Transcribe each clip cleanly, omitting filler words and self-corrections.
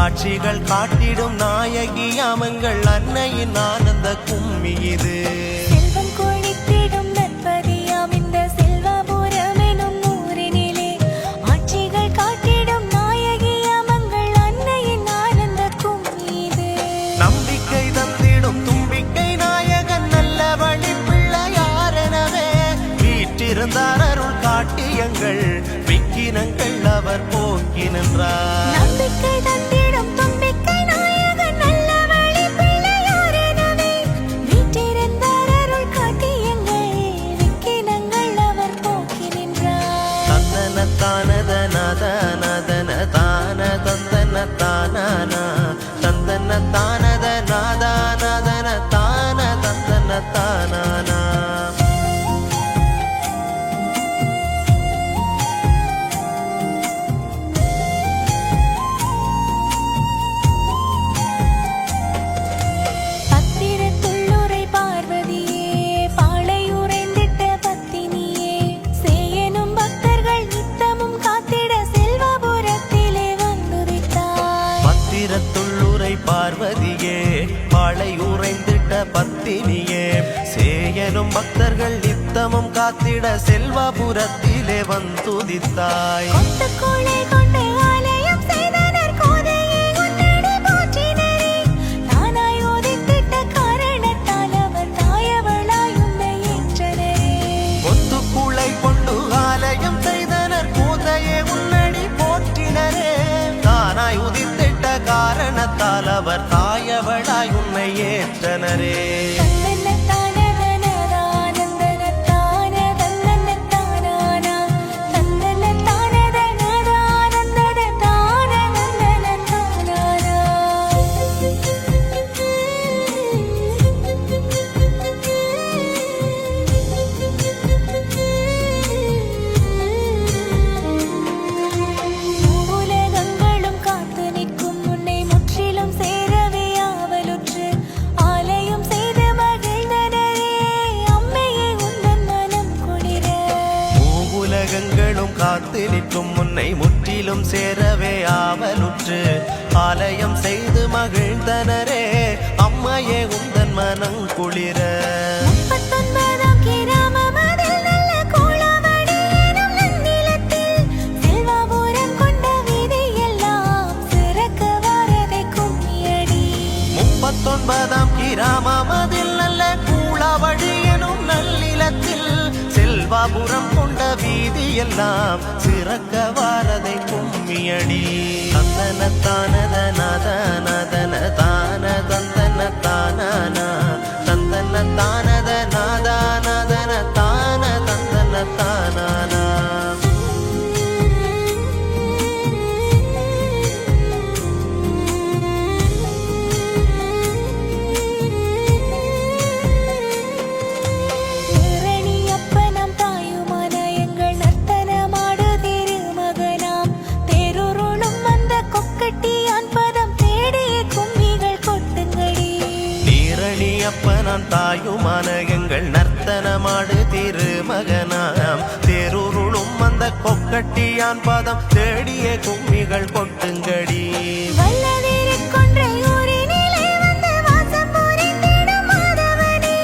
ஆட்சிகள் காட்டிடும் நாயகி அமங்கள் அன்னையின் ஆனந்த கும்மி இது. செல்வம் கொழித்திடும் நற்பதியாம் இந்த செல்வபுரம் எனும் ஊரினிலே ஆட்சிகள் காட்டிடும் நாயகி அமங்கள் அன்னையின் ஆனந்த கும்மி இது. நம்பிக்கை தந்திடும் தும்பிக்கை நாயகன் நல்ல வழி பிள்ளையாரெனவே வீற்றிருந்தார் அருள் காட்டியங்கள் விக்கினங்கள் அவர் போக்கி நின்றார். நம்பிக்கை தந்திடும் தும்பிக்கை நாயகன் நல்ல வழி பிள்ளையாரெனவே வீற்றிருந்தார் அருள் காட்டியங்கள் விக்கினங்கள் அவர் போக்கி நின்றார். தந்தன தானத நாதன தான தந்தன தானா தந்தன தானத நாதன தான தந்தன தானா. பத்திரத்துள்ளுரை பார்வதியே பாளையுறைந்திட்ட பத்தினியே சேயனும் பக்தர்கள் நித்தமும் காத்திட செல்வபுரத்திலே வந்துதித்தாய். பத்திரத்துள்ளுரை பார்வதியே பாளை உறைந்திட்ட பத்தினியே சேயனும் பக்தர்கள் நித்தமும் காத்திட செல்வபுரத்திலே வந்துதித்தாய். கொத்துக்கூளை கொண்டு ஆலயம் செய்தனர் கோதையே உன்னடி போற்றினரே தானாய் உதித்திட்ட காரணத்தால் அவர் தாயவளாய் உன்னை ஏற்றனரே. கொத்துக்கூளை கொண்டு ஆலயம் செய்தனர் கோதையே உன்னடி போற்றினரே தானாய் உதித்திட்ட காரணத்தால் அவர் தாயவளாய் உன்னை ஏற்றனரே. உலகங்களும் காத்து நிற்கும் உன்னை முற்றிலும் சேரவே ஆவலுற்று ஆலயம் செய்து மகிழ்ந்தனரே அம்மையே உந்தன் மனம் குளிர. உலகங்களும் காத்து நிற்கும் முன்னை முற்றிலும் சேரவே ஆவலுற்று ஆலயம் செய்து மகிழ்ந்தனரே அம்மையே உந்தன் மனம் குளிர. 39ஆம் கிராமம் அதில் நல்ல கூழாவடி எனும் நன்னிலத்தில் செல்வபுரம் கொண்ட வீதியெல்லாம் சிறக்க வாரதை கும்மியடி. 39ஆம் கிராமம் அதில் நல்ல கூழாவடி எனும் நல்லிலத்தில் செல்வாபுரம் கொண்ட வீதி எல்லாம் சிறக்க வாரதை கும்மியடி. தந்தன தானத நாதன தான தந்தன தானா தந்தன தானத நாதன தான தந்தன தானா. திரணியப்பனம் தாயுமான எங்கள் நர்த்தனமாடு திருமகனாம் தேருருளும் அந்த கொக்கட்டியான் பதம் தேடிய கும்மிகள் கொட்டுங்கடி. நீரணியப்பனான் தாயுமான எங்கள் நர்த்தனமாடு திருமகனாம் தேருருளும் அந்த கொக்கட்டியான் பாதம் தேடிய கும்மிகள் கொட்டுங்கடி. வல்லதிருக்கொன்றை ஊரினிலே வந்து வாசம் புரிந்திடும் மாதவனே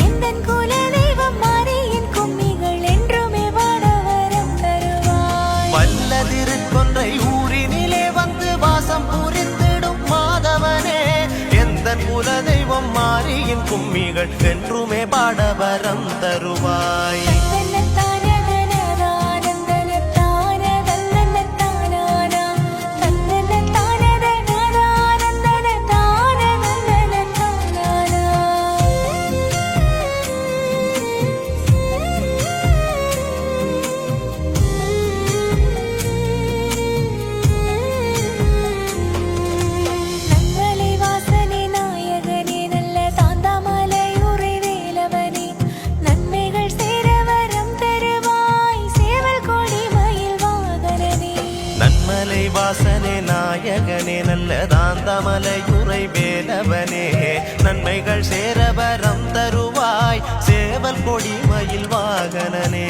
எந்தன் குலதெய்வம் மாரியின் கும்மிகள் என்றுமே வாட வரம் தருவாய். வல்லதிருக்கொன்றை ஊரினிலே வந்து வாசம் புரிந்திடும் மாதவனே எந்தன் குலதெய்வம் மாரியின் கும்மிகள் என்றுமே பாட வரம் தருவாய். நன்மலை வாசனே நாயகனே நல்ல தாந்தாமலை உரை வேலவனே நன்மைகள் சேர வரம் தருவாய் சேவல் கொடி மயில் வாகனனே. நன்மலை வாசனே நாயகனே நல்ல தாந்தமலையுரை வேலவனே நன்மைகள் சேர வரம் தருவாய் சேவல் கொடி மயில் வாகனனே.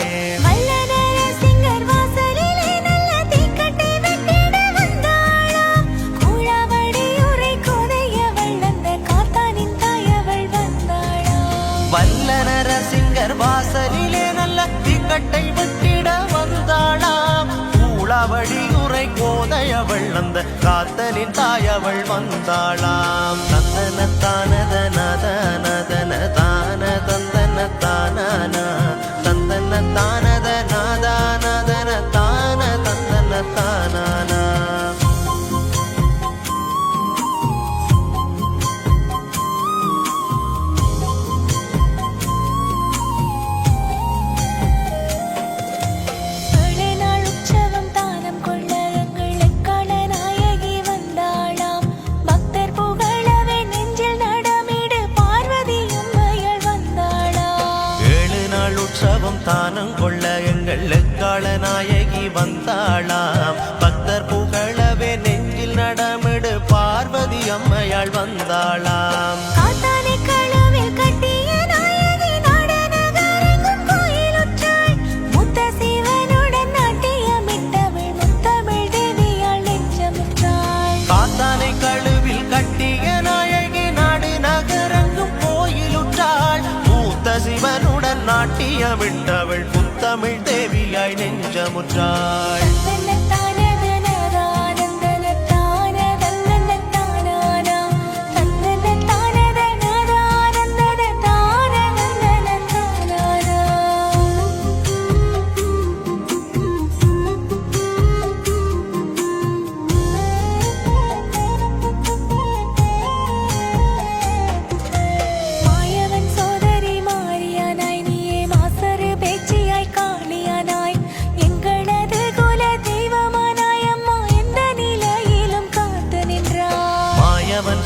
வல்லநரசிங்கர் வாசலிலே நல்ல தீக்கட்டை வெட்டிட வந்தாளாம் கூழாவடி அந்த காத்தலின் தாய் அவள் வந்தாளாம். தந்தன தானத நத நதன தான தந்தன தானா தந்தன தானத நாதா நதன தான தந்தன தானா. தானம் கொள்ள எங்கள் எக்கால நாயகி வந்தாளாம். பக்தர் புகழவே நெஞ்சில் நடமிடு பார்வதி அம்மையாள் வந்தாளாம். காத்தானை கழுவில் கட்டிய நாயகி நாடு நகரங்கும் கோயிலுற்றாள். மூத்த சிவனுடன் நாட்டியமிட்டவள் புத்தமிழ் தேவியாய் நெஞ்சமுற்றாள்.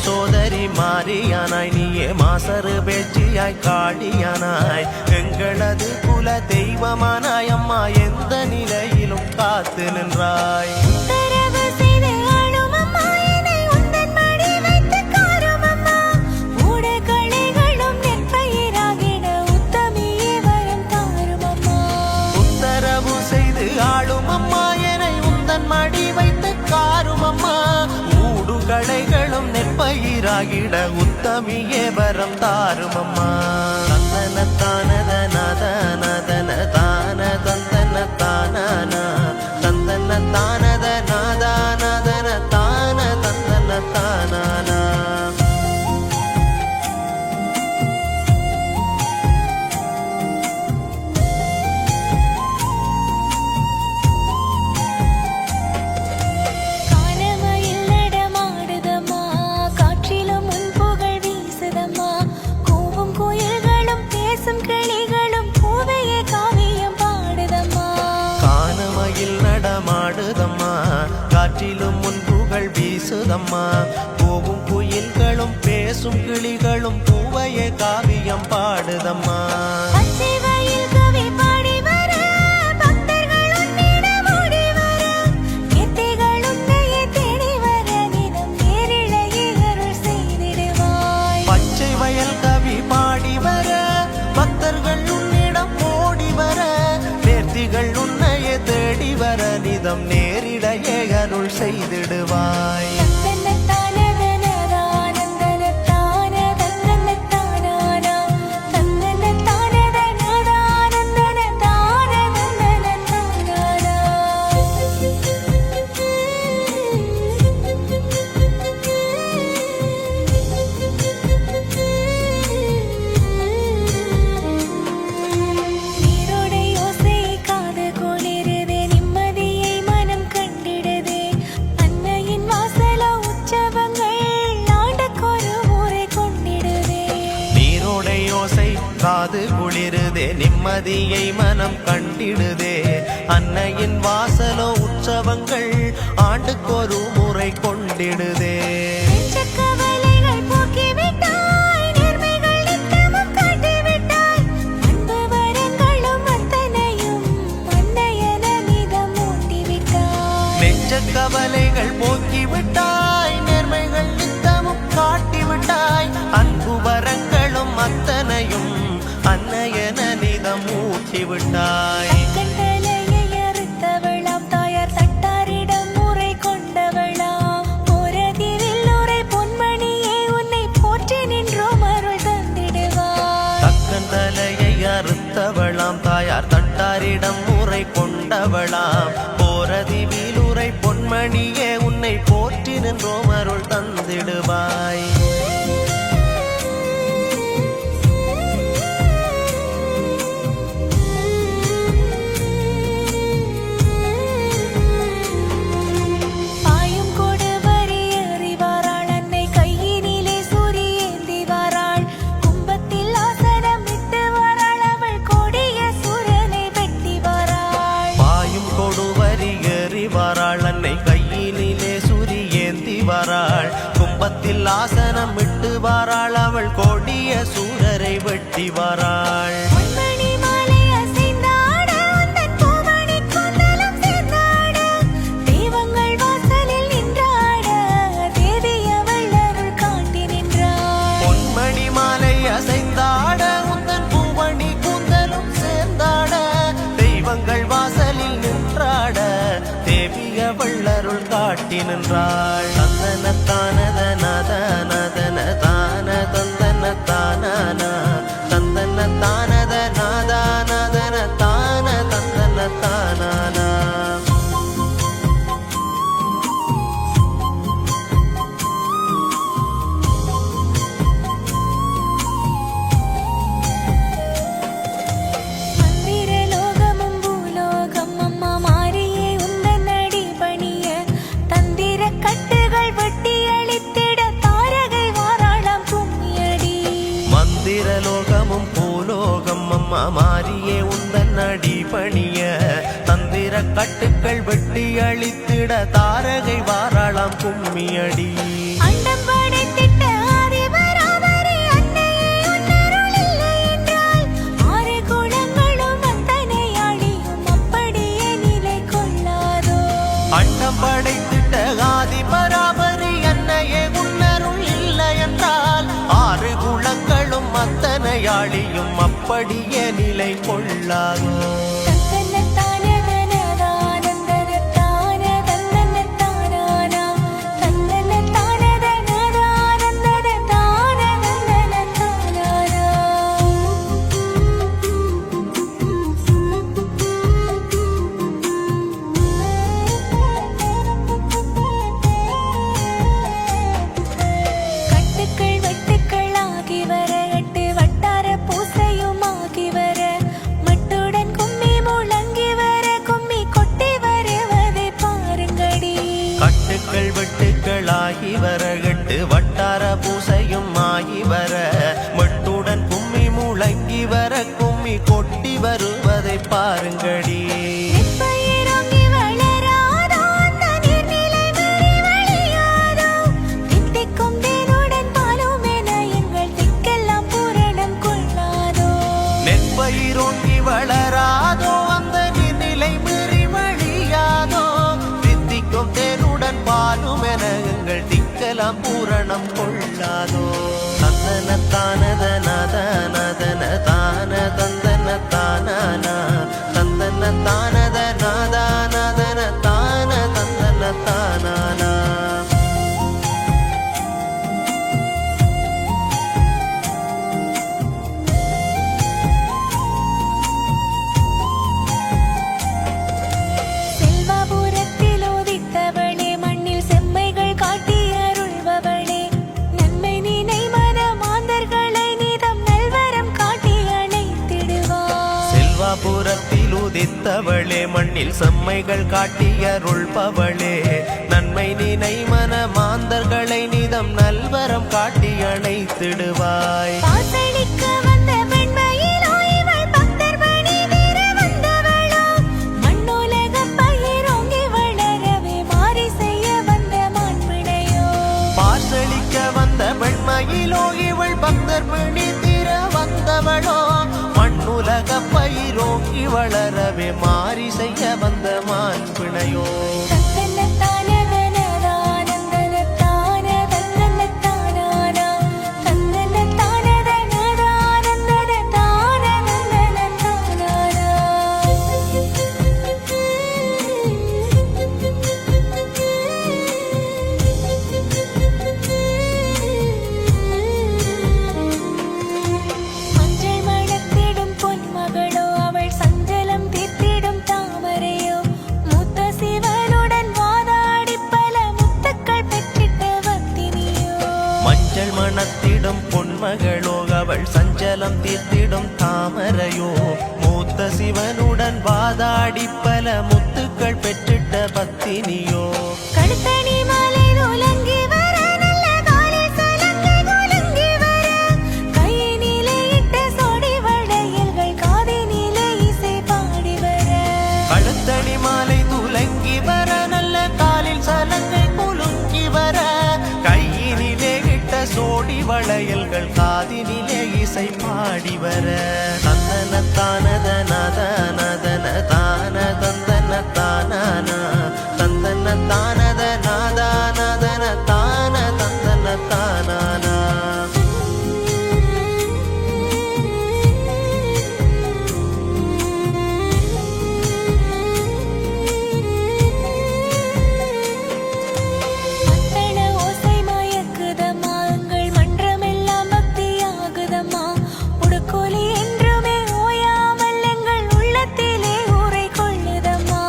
சோதரி மாரியானாய் நீயே மாசரு பேச்சியாய் காளியானாய் எங்களது குல தெய்வமானாய் அம்மா எந்த நிலையிலும் காத்து நின்றாய். உத்தரவு செய்து ஆளும் அம்மா என்னை உந்தன் மடி வைத்து காரும் அம்மா. களைகளும் நெற்பயிராகிட உத்தமியே வரம் தாரும் அம்மா. தந்தன தானத நத நதன தான தந்தன தானா தந்தன தானத நாதா நதன தான தந்தன தானா. காற்றிலும் முன்புகள் வீசுதம்மா பூவும் குயில்களும் பேசும் கிளிகளும் பூவையே காவியம் பாடுதம்மா. பச்சை வயல் கவி பாடி வர பக்தர்கள் உன்னிடம் ஓடி வர நேர்த்திகள் உன்னையே தேடி வர நிதம் நேரிடையே அருள் செய்திடுவாய். காது குளிருதே நிம்மதியை மனம் கண்டிடுதே. அன்னையின் வாசலோ உற்சவங்கள் ஆண்டுக்கொரு முறை கொண்டிடுதே. நெஞ்ச கவலைகள் போக்கிவிட்டாய் நேர்மைகள் நித்தமும் காட்டிவிட்டாய். அன்பு வரங்களும் அத்தனையும் அன்னையன நிதம் ஊற்றிவிட்டாய். அறுத்தவளாம் தாயார் தட்டாரிடம் முறை கொண்டவளாம் போரதில் உரை பொன்மணியே உன்னை போற்றி நின்றோம் அருள் தந்திடுவாய். தக்கன் தலையை அறுத்தவளாம் தாயார் தட்டாரிடம் முறை கொண்டவளாம் போரதில் உரை பொன்மணி பொன்மணியே உன்னை போற்றி நின்றோம் அருள் தந்திடுவாய். கும்பத்தில் ஆசனம் விட்டு வாராள் அவள் கொடிய சூரரை வெட்டி வாராள். பொன்மணி மாலை அசைந்தாட உந்தன் பூவணி கூந்தலும் சேர்ந்தாட தெய்வங்கள் வாசலில் நின்றாட தேவிய வள்ளருள் காட்டி நின்றாள். தந்தன தானத தான தந்தன தான தந்தன தானத நாதானதன தான தந்தன தானா. மந்திரலோகமும் பூலோகம் அம்மா மாறியே உந்தன் அடி பணிய தந்திர கட்டுக்கள் வெட்டி அழித்திட தாரகை வாராளாம் கும்மியடி. அண்டம் படைத்திட்ட ஆதி பராபரி அன்னையே உன்னருள் இல்லை என்றால் ஆறு குளங்களும் அத்தனையாளியும் அப்படியே நிலை கொள்ளாதோ. வெட்டுக்களாகி வர கட்டு வட்டார பூசையும் ஆகி வர மட்டுடன் கும்மி முழங்கி வர கும்மி கொட்டி வருவதை பாருங்கடி. நெற்பயிரோங்கி வளராதோ அந்த நீர்நிலை மீறி வழியாதோ தித்திக்கும் தேனுடன் பாலும் என எங்கள் திக்கலாம் பூரணம் கொள்ளாதோ. தந்தன தானத நதன தான தந்தன தானா தந்தன தானத நாதானதன தான தந்தன தானா. புறத்தில் உதித்தவளே மண்ணில் செம்மைகள் காட்டியருள்பவளே நன்மை நினை மன மாந்தர்களை நிதம் நல்வரம் காட்டி அணைத்திடுவாய். பார்சலிக்க வந்த பெண்மையிலோ இவள் பக்தர் பிணி தீர வந்தவளோ மண்ணுலக பயிரோங்கி வளரவே மாறி செய்ய வந்த மான் பிணையோ. பொன்மகளோ அவள் சஞ்சலம் தீர்த்திடும் தாமரையோ மூத்த சிவனோ மஞ்சள் மணத்திடும் பொன்மகளோ அவள் சஞ்சலம் தீர்த்திடும் தாமரையோ மூத்த சிவனுடன் வாதாடி பல முத்துக்கள் பெற்றிட்ட பத்தினியோ கழுத்தணி மாலை துலங்கி வர நல்ல காலில் சலங்கை குலுங்கி வர கையினிலே இட்ட சோடி வளையல்கள் காதினிலே இசை பாடி வர கழுத்தணி மாலை துலங்கி வர நல்ல காலில் சலங்கை குலுங்கி வர கையினிலே இட்ட சோடி வளையல்கள் காதினிலே இசை பாடி வர தந்தன தானத நத நதன தான தந்தன தானா தந்தன தானத நாதா நதன தான தந்தன தானா மத்தள ஓசை மயக்குதம்மா எங்கள் மன்றமெல்லாம் பக்தியாகுதம்மா உடுக்கோலி என்றுமே ஓயாமல் எங்கள் உள்ளத்திலே ஊரை கொள்ளுதம்மா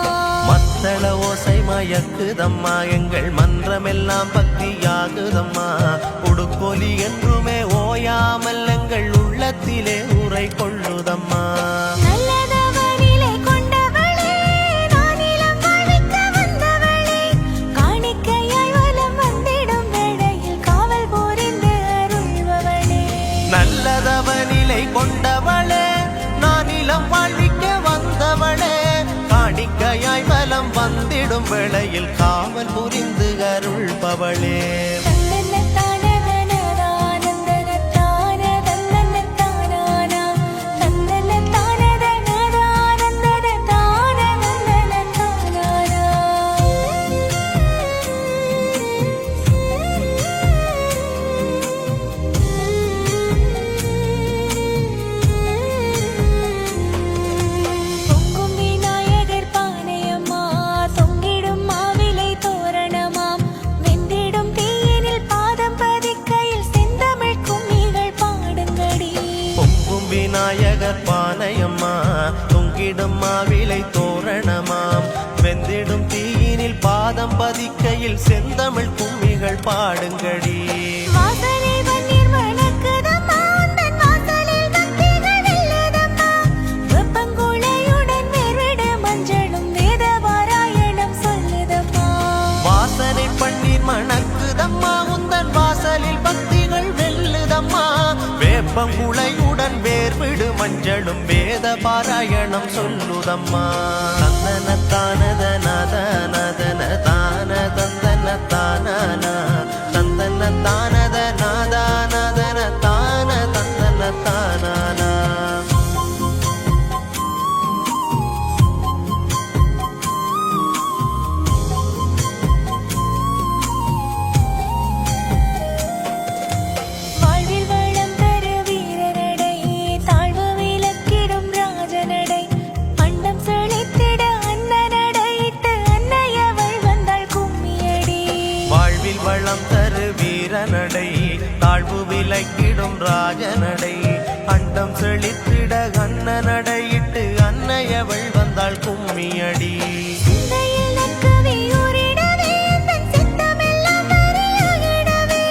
மத்தள ஓசை மயக்குதம்மா எங்கள் மன்றமெல்லாம் பக்தியாகுதம்மா உடுக்கோலி என்றுமே ஓயாமல் எங்கள் உள்ளத்திலே உரை கொள்ளுதம்மா நல்லதவனிலே கொண்டவளே நானிலம் வாழ்விக்க வந்தவளே காணிக்கையாய் வலம் வந்திடும் வேளையில் காவல் புரிந்து அருள்பவளே நல்லதவனிலை கொண்டவளே நானிலம் வாழ்விக்க வந்தவளே காணிக்கையாய் வலம் வந்திடும் வேளையில் காவல் புரிந்து அருள்பவளே பொங்கும் விநாயகர் பானையம்மா தொங்கிடும் மாவிலை தோரணமாம் வெந்திடும் தீயினில் பாதம் பதிக்கையில் செந்தமிழ் கும்மிகள் பாடுங்கடி பொங்கும் விநாயகர் பானையம்மா தொங்கிடும் மாவிலை தோரணமாம் வெந்திடும் தீயினில் பாதம் பதிக்கையில் செந்தமிழ் கும்மிகள் பாடுங்கடி வாசனை பன்னீர் மணக்குதம்மா உந்தன் வாசலில் பக்திகள் வெல்லுதம்மா வெப்பங்குழையுடன் வேர்விடு மஞ்சளும் வேத பாராயணம் சொல்லுதம்மா வாசனை பன்னீர் மணக்குதம்மா உந்தன் வாசலில் பக்திகள் வெல்லுதம்மா வேப்பங்குளையுடன் வேர்விடு மஞ்சளும் வேத பாராயணம் சொல்லுதம்மா தந்தன தானத நத நதன தான தந்தன தானா தந்தன தானத நாதா நதன தான தந்தன தானா வாழ்வில் வளம் தரு வீரனடை தாழ்வு விலக்கிடும் ராஜனடை அண்டம் செழித்திட அண்ணனடையிட்டு அன்னையவள் வந்தாள் கும்மியடி வாழ்வில் வளம் தரு வீரனடை தாழ்வு விலக்கிடும் ராஜனடை அண்டம் செழித்திட அண்ணனடையிட்டு அன்னையவள் வந்தாள் கும்மியடி சிந்தையில் நற்கவி ஊறிடவே தன் சித்தமெல்லாம் அறியாகிடவே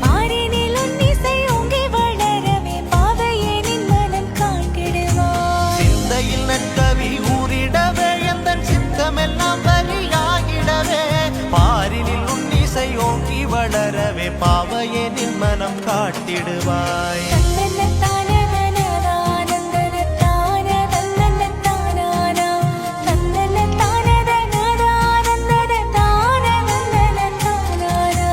பாரினில் உன் இசை ஓங்கி வளரவே பாவையனின் மனம் காட்டிடுவாய் சிந்தையில் நற்கவி ஊரிடவே எந்தன் சித்தமெல்லாம் பலியாகிடவே பாரினில் உன் இசை ஓங்கி வளரவே பாவையனின் மனம் காட்டிடுவாய் தந்தன தானதனதா நந்தன தான தந்தன தானானா தந்தன தானதனதா நந்தன தான தந்தன தானானா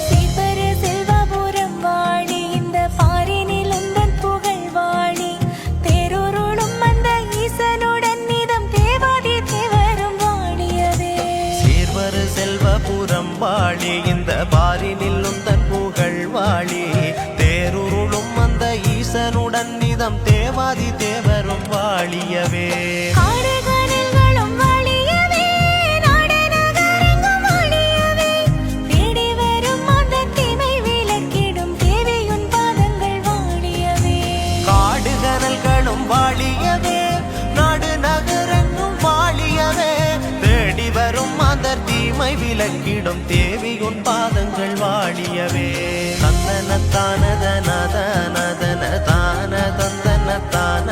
சீர்பெரு செல்வபுரம் வாழி இந்த பாரினில் உந்தன் புகழ் வாழி தேரூருளும் அந்த ஈசனுடன் நிதம் தேவாதி தேவரும் வாழியவே சீர்வரு செல்வபுரம் வாழி இந்த பாரினில் உந்தன் புகழ் வாழி தேருருளும் அந்த ஈசனுடன் நிதம் தேவாதி தேவரும் வாழியவே காடுகளில்களும் வாழியவே நாடு நகரெங்கும் வாழியவே தேடி வரும் அந்த தீமை விலக்கிடும் தேவியுன் பாதங்கள் வாழியவே காடுக தீமை விலக்கிடும் தேவி உன் பாதங்கள் வாழியவே தந்தன தானத நத நதன தான தந்தன தான